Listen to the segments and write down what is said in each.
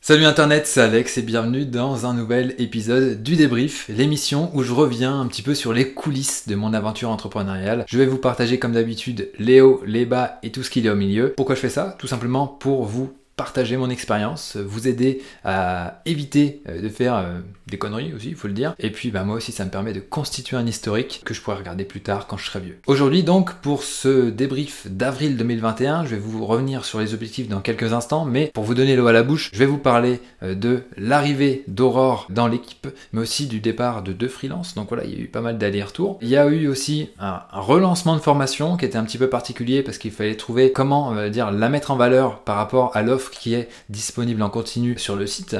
Salut Internet, c'est Alex et bienvenue dans un nouvel épisode du débrief, l'émission où je reviens un petit peu sur les coulisses de mon aventure entrepreneuriale. Je vais vous partager comme d'habitude les hauts, les bas et tout ce qu'il y a au milieu. Pourquoi je fais ça? Tout simplement pour vous partager mon expérience, vous aider à éviter de faire des conneries aussi, il faut le dire. Et puis moi aussi ça me permet de constituer un historique que je pourrai regarder plus tard quand je serai vieux. Aujourd'hui donc pour ce débrief d'avril 2021, je vais vous revenir sur les objectifs dans quelques instants, mais pour vous donner l'eau à la bouche, je vais vous parler de l'arrivée d'Aurore dans l'équipe, mais aussi du départ de 2 freelances. Donc voilà, il y a eu pas mal d'allers-retours. Il y a eu aussi un relancement de formation qui était un petit peu particulier parce qu'il fallait trouver comment la mettre en valeur par rapport à l'offre qui est disponible en continu sur le site,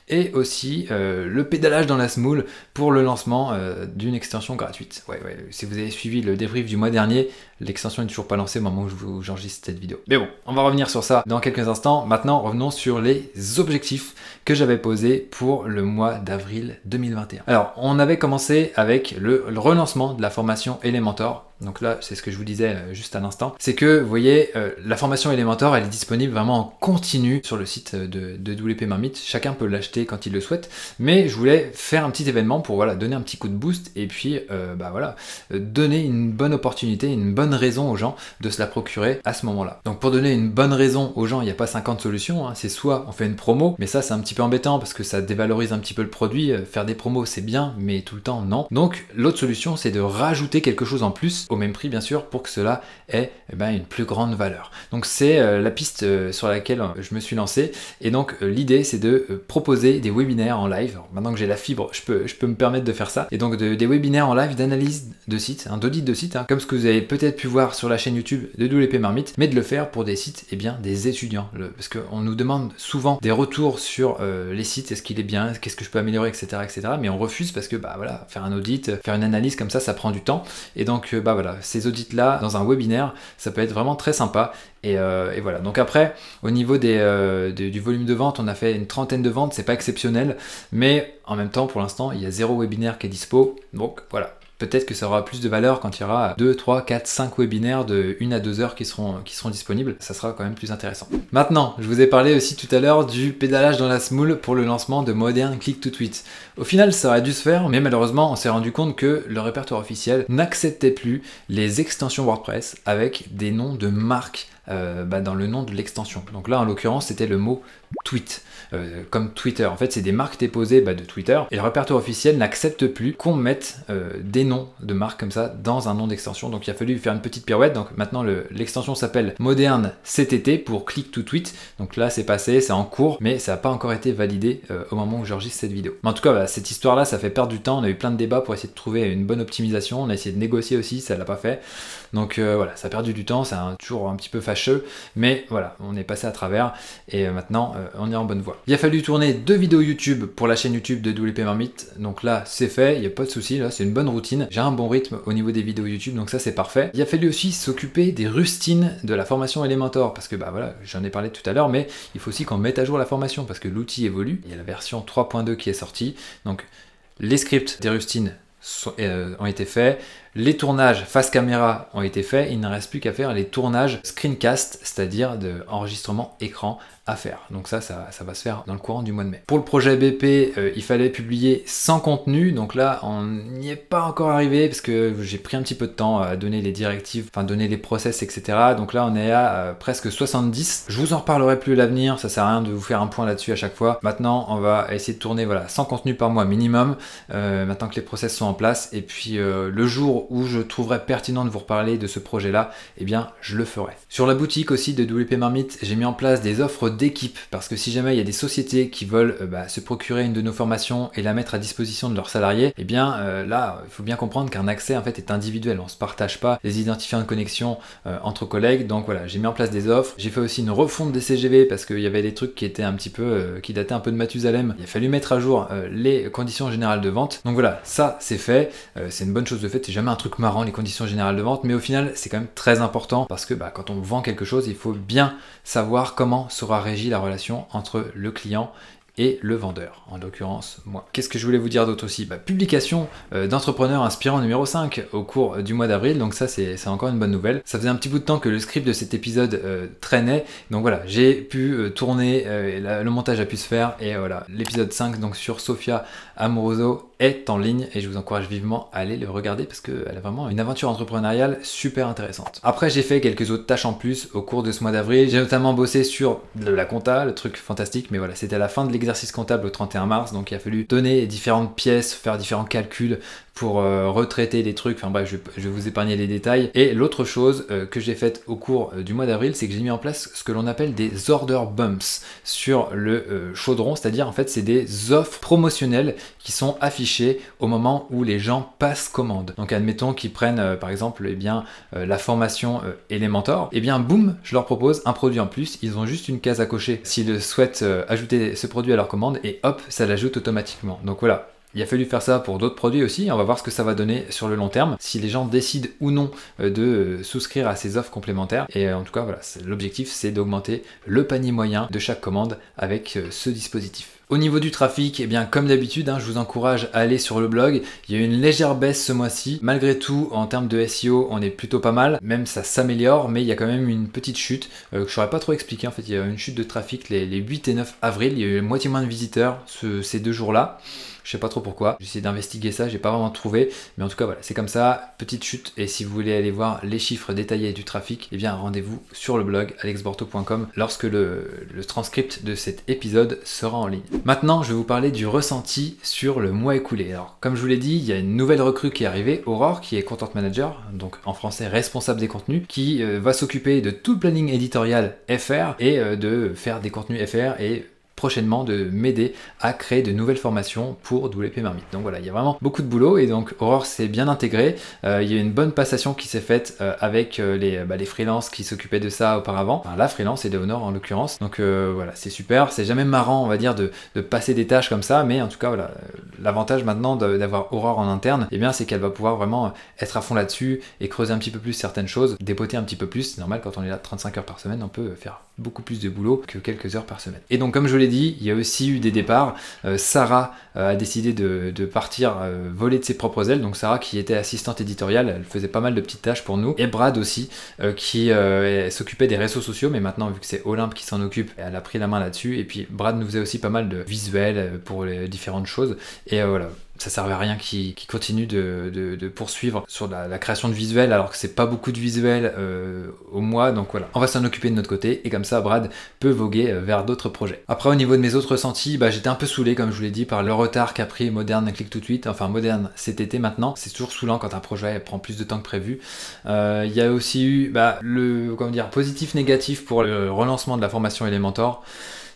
et aussi le pédalage dans la semoule pour le lancement d'une extension gratuite. Ouais, si vous avez suivi le débrief du mois dernier, l'extension n'est toujours pas lancée au moment où j'enregistre cette vidéo. Mais bon, on va revenir sur ça dans quelques instants. Maintenant, revenons sur les objectifs que j'avais posés pour le mois d'avril 2021. Alors, on avait commencé avec le relancement de la formation Elementor. Donc là, c'est ce que je vous disais juste à l'instant. C'est que, vous voyez, la formation Elementor, elle est disponible vraiment en continu sur le site de WP Marmite. Chacun peut l'acheter quand il le souhaite. Mais je voulais faire un petit événement pour donner un petit coup de boost et puis donner une bonne opportunité, une bonne raison aux gens de se la procurer à ce moment-là. Donc pour donner une bonne raison aux gens, il n'y a pas 50 solutions. Hein. C'est soit on fait une promo, mais ça c'est un petit peu embêtant parce que ça dévalorise un petit peu le produit. Faire des promos c'est bien, mais tout le temps non. Donc l'autre solution c'est de rajouter quelque chose en plus, au même prix bien sûr, pour que cela ait une plus grande valeur. Donc c'est la piste sur laquelle je me suis lancé, et donc l'idée c'est de proposer des webinaires en live. Alors, maintenant que j'ai la fibre, je peux me permettre de faire ça, et donc des webinaires en live d'analyse de sites, d'audit de sites, comme ce que vous avez peut-être pu voir sur la chaîne YouTube de WP Marmite, mais de le faire pour des sites, des étudiants, parce qu'on nous demande souvent des retours sur les sites, est-ce qu'il est bien, qu'est-ce que je peux améliorer, etc., mais on refuse parce que faire un audit, faire une analyse comme ça prend du temps, et donc ces audits là dans un webinaire, ça peut être vraiment très sympa. Et voilà, donc après au niveau du volume de vente, on a fait une 30aine de ventes, c'est pas exceptionnel, mais en même temps pour l'instant il y a 0 webinaire qui est dispo, donc voilà. Peut-être que ça aura plus de valeur quand il y aura 2, 3, 4, 5 webinaires de 1 à 2 heures qui seront disponibles. Ça sera quand même plus intéressant. Maintenant, je vous ai parlé aussi tout à l'heure du pédalage dans la semoule pour le lancement de Modern Click to Tweet. Au final, ça aurait dû se faire, mais malheureusement, on s'est rendu compte que le répertoire officiel n'acceptait plus les extensions WordPress avec des noms de marques dans le nom de l'extension. Donc là, en l'occurrence, c'était le mot tweet, comme Twitter. En fait, c'est des marques déposées de Twitter, et le répertoire officiel n'accepte plus qu'on mette des noms de marques comme ça dans un nom d'extension. Donc il a fallu faire une petite pirouette. Donc maintenant, l'extension s'appelle Modern CTT pour Click to Tweet. Donc là, c'est passé, c'est en cours, mais ça n'a pas encore été validé au moment où j'enregistre cette vidéo. Mais en tout cas, cette histoire-là, ça fait perdre du temps. On a eu plein de débats pour essayer de trouver une bonne optimisation. On a essayé de négocier aussi, ça l'a pas fait. Donc voilà, ça a perdu du temps, c'est toujours un petit peu fâcheux, mais voilà, on est passé à travers, et maintenant on est en bonne voie. Il a fallu tourner 2 vidéos YouTube pour la chaîne YouTube de WP Marmite, donc là c'est fait, il n'y a pas de souci, là c'est une bonne routine, j'ai un bon rythme au niveau des vidéos YouTube, donc ça c'est parfait. Il a fallu aussi s'occuper des rustines de la formation Elementor, parce que j'en ai parlé tout à l'heure, mais il faut aussi qu'on mette à jour la formation, parce que l'outil évolue, il y a la version 3.2 qui est sortie, donc les scripts des rustines ont été faits, les tournages face caméra ont été faits, il ne reste plus qu'à faire les tournages screencast, c'est-à-dire de enregistrement écran à faire. Donc ça va se faire dans le courant du mois de mai. Pour le projet BP, il fallait publier sans contenu, donc là on n'y est pas encore arrivé parce que j'ai pris un petit peu de temps à donner les directives, donner les process, etc. Donc là on est à presque 70. Je vous en reparlerai plus à l'avenir, ça sert à rien de vous faire un point là-dessus à chaque fois. Maintenant on va essayer de tourner sans contenu par mois minimum, maintenant que les process sont en place, et puis le jour où je trouverai pertinent de vous reparler de ce projet-là, je le ferai. Sur la boutique aussi de WP Marmite, j'ai mis en place des offres d'équipe, parce que si jamais il y a des sociétés qui veulent se procurer une de nos formations et la mettre à disposition de leurs salariés, là, il faut bien comprendre qu'un accès en fait est individuel, on se partage pas les identifiants de connexion entre collègues, donc voilà, j'ai mis en place des offres. J'ai fait aussi une refonte des CGV parce qu'il y avait des trucs qui étaient un petit peu, qui dataient un peu de Mathusalem. Il a fallu mettre à jour les conditions générales de vente, donc voilà, ça c'est fait, c'est une bonne chose de fait, c'est jamais un truc marrant les conditions générales de vente, mais au final c'est quand même très important parce que quand on vend quelque chose, il faut bien savoir comment sera régie la relation entre le client et le vendeur, en l'occurrence moi. Qu'est-ce que je voulais vous dire d'autre aussi? Publication d'entrepreneurs inspirants numéro 5 au cours du mois d'avril, donc ça c'est encore une bonne nouvelle. Ça faisait un petit bout de temps que le script de cet épisode traînait, donc voilà, j'ai pu tourner, le montage a pu se faire, et voilà, l'épisode 5 donc sur Sofia Amoroso est en ligne, et je vous encourage vivement à aller le regarder parce qu'elle a vraiment une aventure entrepreneuriale super intéressante. Après j'ai fait quelques autres tâches en plus au cours de ce mois d'avril, j'ai notamment bossé sur de la compta, le truc fantastique, mais voilà, c'était à la fin de l'exercice comptable au 31 mars, donc il a fallu donner différentes pièces, faire différents calculs pour retraiter des trucs, enfin bref, je vais vous épargner les détails. Et l'autre chose que j'ai faite au cours du mois d'avril, c'est que j'ai mis en place ce que l'on appelle des order bumps sur le chaudron, c'est-à-dire en fait c'est des offres promotionnelles qui sont affichées au moment où les gens passent commande. Donc admettons qu'ils prennent par exemple la formation Elementor, et bien boum, je leur propose un produit en plus, ils ont juste une case à cocher s'ils souhaitent ajouter ce produit à leur commande, et hop, ça l'ajoute automatiquement. Donc voilà. Il a fallu faire ça pour d'autres produits aussi, on va voir ce que ça va donner sur le long terme, si les gens décident ou non de souscrire à ces offres complémentaires. Et en tout cas, voilà, l'objectif c'est d'augmenter le panier moyen de chaque commande avec ce dispositif. Au niveau du trafic, eh bien comme d'habitude, je vous encourage à aller sur le blog. Il y a eu une légère baisse ce mois-ci. Malgré tout, en termes de SEO, on est plutôt pas mal. Même ça s'améliore, mais il y a quand même une petite chute que je ne saurais pas trop expliquer. En fait, il y a une chute de trafic les 8 et 9 avril. Il y a eu moitié moins de visiteurs ces 2 jours-là. Je sais pas trop pourquoi. J'ai essayé d'investiguer ça, j'ai pas vraiment trouvé. Mais en tout cas, voilà, c'est comme ça. Petite chute. Et si vous voulez aller voir les chiffres détaillés du trafic, eh bien rendez-vous sur le blog alexborto.com lorsque le transcript de cet épisode sera en ligne. Maintenant, je vais vous parler du ressenti sur le mois écoulé. Alors, comme je vous l'ai dit, il y a une nouvelle recrue qui est arrivée, Aurore, qui est Content Manager, donc en français responsable des contenus, qui va s'occuper de tout le planning éditorial FR et de faire des contenus FR et prochainement de m'aider à créer de nouvelles formations pour WP Marmite. Donc voilà, il y a vraiment beaucoup de boulot, et donc Aurore s'est bien intégrée. Il y a une bonne passation qui s'est faite avec les freelances qui s'occupaient de ça auparavant, enfin, la freelance et Léonore en l'occurrence. Donc voilà, c'est super, c'est jamais marrant on va dire de passer des tâches comme ça, mais en tout cas voilà, l'avantage maintenant d'avoir Aurore en interne, eh bien c'est qu'elle va pouvoir vraiment être à fond là-dessus et creuser un petit peu plus certaines choses, dépoter un petit peu plus. C'est normal, quand on est là 35 heures par semaine, on peut faire beaucoup plus de boulot que quelques heures par semaine. Et donc comme je l'ai dit, il y a aussi eu des départs. Sarah a décidé de partir voler de ses propres ailes. Donc Sarah qui était assistante éditoriale, elle faisait pas mal de petites tâches pour nous. Et Brad aussi qui s'occupait des réseaux sociaux, mais maintenant vu que c'est Olympe qui s'en occupe, elle a pris la main là-dessus. Et puis Brad nous faisait aussi pas mal de visuels pour les différentes choses. Et voilà. Ça servait à rien qui continue de poursuivre sur la création de visuels alors que c'est pas beaucoup de visuels au mois, donc voilà, on va s'en occuper de notre côté et comme ça Brad peut voguer vers d'autres projets. Après au niveau de mes autres ressentis, j'étais un peu saoulé comme je vous l'ai dit par le retard qu'a pris Modern Click tout de suite, enfin Modern cet été maintenant, c'est toujours saoulant quand un projet prend plus de temps que prévu. Il y a aussi eu le positif négatif pour le relancement de la formation Elementor.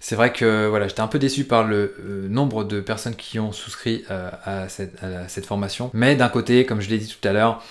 C'est vrai que voilà, j'étais un peu déçu par le nombre de personnes qui ont souscrit à cette formation. Mais d'un côté, comme je l'ai dit tout à l'heure,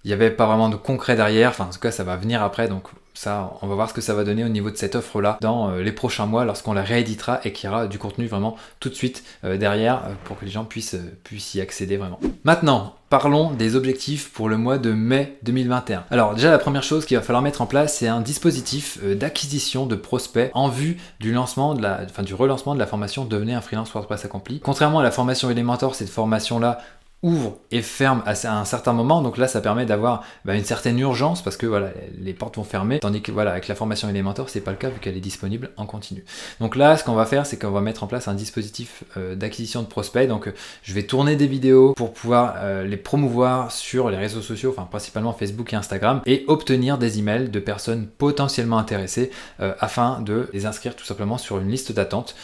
il n'y avait pas vraiment de concret derrière. Enfin, en tout cas, ça va venir après. Donc ça, on va voir ce que ça va donner au niveau de cette offre-là dans les prochains mois lorsqu'on la rééditera et qu'il y aura du contenu vraiment tout de suite derrière pour que les gens puissent y accéder vraiment. Maintenant, parlons des objectifs pour le mois de mai 2021. Alors déjà la première chose qu'il va falloir mettre en place, c'est un dispositif d'acquisition de prospects en vue du relancement de la formation Devenez un freelance WordPress accompli. Contrairement à la formation Elementor, cette formation-là ouvre et ferme à un certain moment, donc là ça permet d'avoir une certaine urgence parce que voilà, les portes vont fermer, tandis que voilà, avec la formation Elementor c'est pas le cas vu qu'elle est disponible en continu. Donc là ce qu'on va faire, c'est qu'on va mettre en place un dispositif d'acquisition de prospects. Donc je vais tourner des vidéos pour pouvoir les promouvoir sur les réseaux sociaux, enfin principalement Facebook et Instagram, et obtenir des emails de personnes potentiellement intéressées afin de les inscrire tout simplement sur une liste d'attente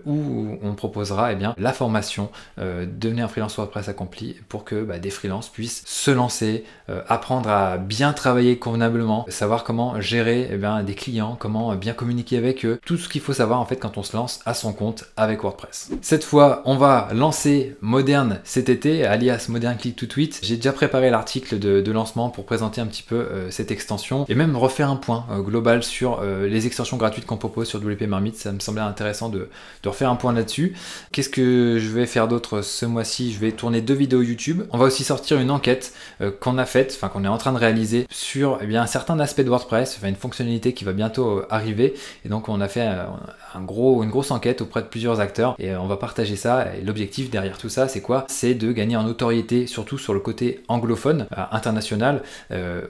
où on proposera la formation Devenez un freelance WordPress accompli pour que des freelances puissent se lancer, apprendre à bien travailler convenablement, savoir comment gérer des clients, comment bien communiquer avec eux, tout ce qu'il faut savoir en fait quand on se lance à son compte avec WordPress. Cette fois, on va lancer Modern cet été, alias Modern Click to Tweet. J'ai déjà préparé l'article de lancement pour présenter un petit peu cette extension et même refaire un point global sur les extensions gratuites qu'on propose sur WP Marmite. Ça me semblait intéressant de refaire un point là-dessus. Qu'est-ce que je vais faire d'autre ce mois-ci? Je vais tourner 2 vidéos vidéo YouTube. On va aussi sortir une enquête qu'on a faite, enfin qu'on est en train de réaliser sur un certain aspect de WordPress, enfin une fonctionnalité qui va bientôt arriver. Et donc on a fait une grosse enquête auprès de plusieurs acteurs et on va partager ça. Et l'objectif derrière tout ça, c'est quoi? C'est de gagner en notoriété, surtout sur le côté anglophone, international,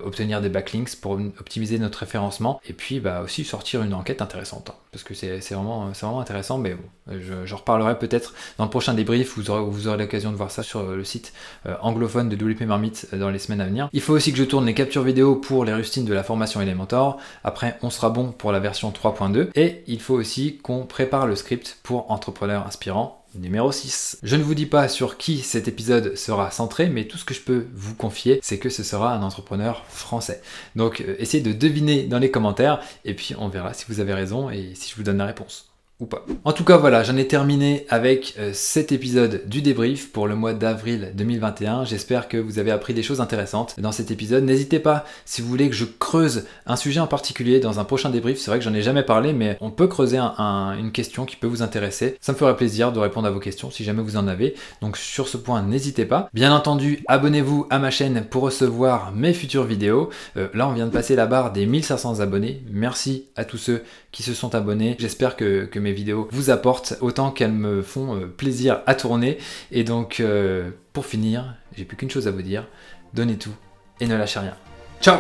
obtenir des backlinks pour optimiser notre référencement et puis aussi sortir une enquête intéressante, hein, parce que c'est vraiment intéressant. Mais bon, j'en reparlerai peut-être dans le prochain débrief. Vous aurez l'occasion de voir ça sur le site anglophone de WP Marmite dans les semaines à venir. Il faut aussi que je tourne les captures vidéo pour les rustines de la formation Elementor. Après, on sera bon pour la version 3.2 et il faut aussi qu'on prépare le script pour Entrepreneur Inspirant numéro 6. Je ne vous dis pas sur qui cet épisode sera centré, mais tout ce que je peux vous confier, c'est que ce sera un entrepreneur français. Donc essayez de deviner dans les commentaires et puis on verra si vous avez raison et si je vous donne la réponse. Ou pas. En tout cas, voilà, j'en ai terminé avec cet épisode du débrief pour le mois d'avril 2021. J'espère que vous avez appris des choses intéressantes dans cet épisode. N'hésitez pas, si vous voulez que je creuse un sujet en particulier dans un prochain débrief, c'est vrai que j'en ai jamais parlé, mais on peut creuser une question qui peut vous intéresser. Ça me ferait plaisir de répondre à vos questions si jamais vous en avez. Donc sur ce point, n'hésitez pas. Bien entendu, abonnez-vous à ma chaîne pour recevoir mes futures vidéos. Là, on vient de passer la barre des 1500 abonnés. Merci à tous ceux qui se sont abonnés. J'espère que mes vidéos vous apportent autant qu'elles me font plaisir à tourner. Et donc, pour finir, j'ai plus qu'une chose à vous dire. Donnez tout et ne lâchez rien. Ciao!